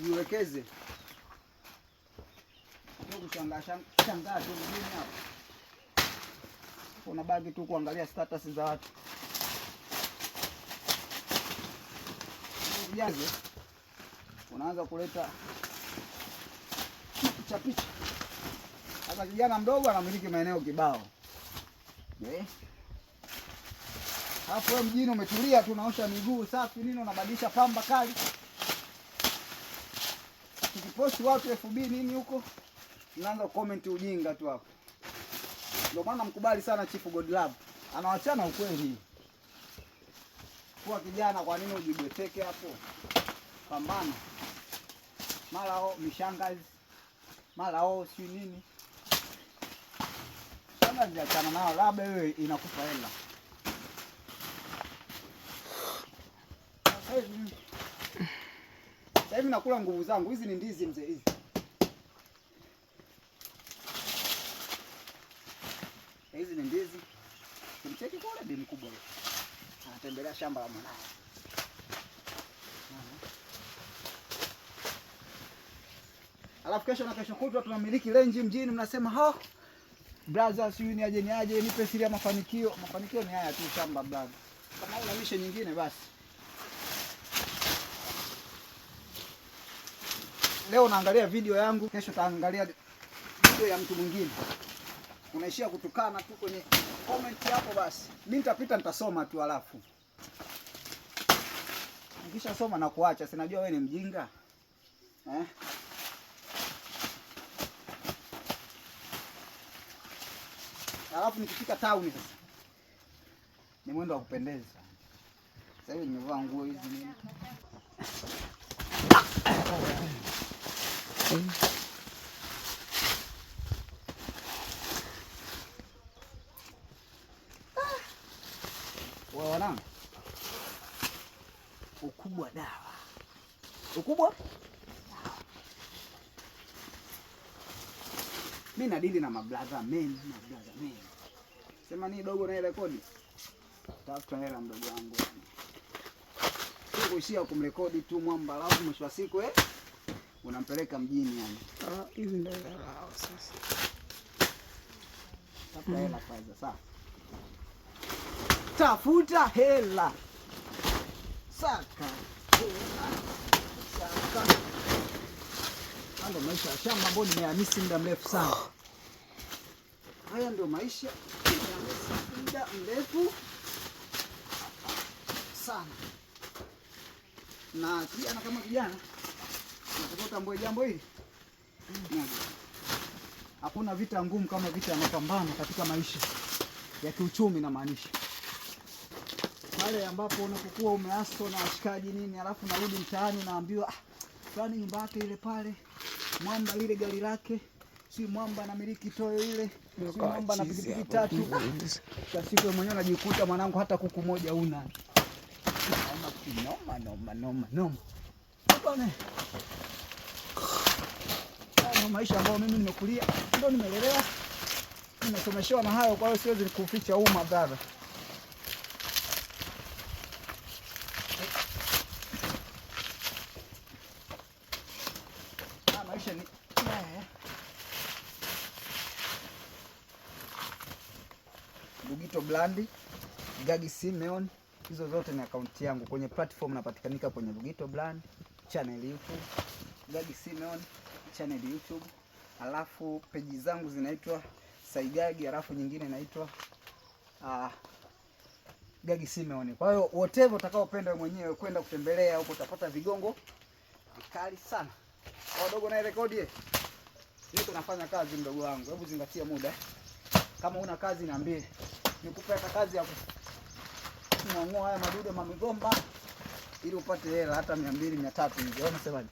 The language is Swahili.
jiwekeze. Sio kushangaa tu mjini hapo. Unabaki tu kuangalia status za watu. Ujaze. Unaanza kuleta picha. Sasa kijana mdogo anamiliki maeneo kibao. Hapo wewe mjini umetulia tu, unaosha miguu safi nini, unabadilisha pamba kali. Tukiposti watu FB nini huko, unaanza comment ujinga tu hapo. Ndio maana mkubali sana Chief Godlove. Anawachana ukweli. Kwa kijana, kwa nini ujibweteke hapo? Pambana. Mara hao mishangazi. Mara hao si nini. Shangazi achana nao, labda wewe inakupa hela. Sasa hivi nakula nguvu zangu. Hizi ni ndizi mzee hizi. Hizi ni ndizi. Kimcheki kule bi mkubwa yule. Anatembelea shamba la mwanae. Alafu kesho na kesho kutwa tunamiliki range mjini, mnasema ha brothers yuni aje nipe siri ya mafanikio. Mafanikio ni haya tu shamba brother. Kama una mishe nyingine basi. Leo naangalia video yangu, kesho taangalia video ya mtu mwingine. Unaishia kutukana tu kwenye comment hapo basi. Mimi nitapita nitasoma tu alafu. Nikisha soma na kuacha, sinajua wewe ni mjinga. Alafu nikifika town sasa. Ni mwendo wa kupendeza. Sasa hivi nimevaa nguo hizi nini. Wana ukubwa dawa. Ukubwa? Mimi nadili na mablaza men. Sema ni dogo na ile rekodi. Tafuta hela mdogo wangu. Sio kuishia kumrekodi tu mwamba, alafu mwisho wa siku unampeleka mjini yani. Hivi ndio lao sasa. Tafuta hela kwanza, sawa? Tafuta hela. Saka. Ndio maisha ya shamba ambayo nimehamisi muda mrefu sana. Haya ndio maisha nimehamisi muda mrefu sana. Na kijana kama kijana, nataka utambue jambo hili. Hakuna vita ngumu kama vita ya mapambano katika maisha ya kiuchumi na maanisha. Pale ambapo unapokuwa umeaso na washikaji nini, alafu narudi mtaani naambiwa fulani nyumba yake ile pale, mwamba lile gari lake, si mwamba na miliki toyo ile, si mwamba na pikipiki tatu. Kwa siku mwenyewe unajikuta mwanangu hata kuku moja una. Noma. Bwana. Hayo maisha ambayo mimi nimekulia, ndio nimelelewa. Nimesomeshwa na hayo, kwa hiyo siwezi kuficha umma brother. Maisha ni Lugito Blandi, Gagi Simeon, hizo zote ni akaunti yangu. Kwenye platform napatikanika kwenye Lugito Blandi, channel YouTube, Gagi Simeon, channel YouTube. Alafu peji zangu zinaitwa Saigagi, alafu nyingine inaitwa Gagi Simeon. Kwa hiyo whatever utakaopenda mwenyewe kwenda kutembelea huko utapata vigongo vikali sana. Wadogo na rekodi niko nafanya kazi mdogo wangu. Hebu zingatia muda. Kama una kazi niambie. Nikupe kazi ya kung'oa haya madudu mamigomba ili upate hela hata 200 300 hivi. Unasemaje?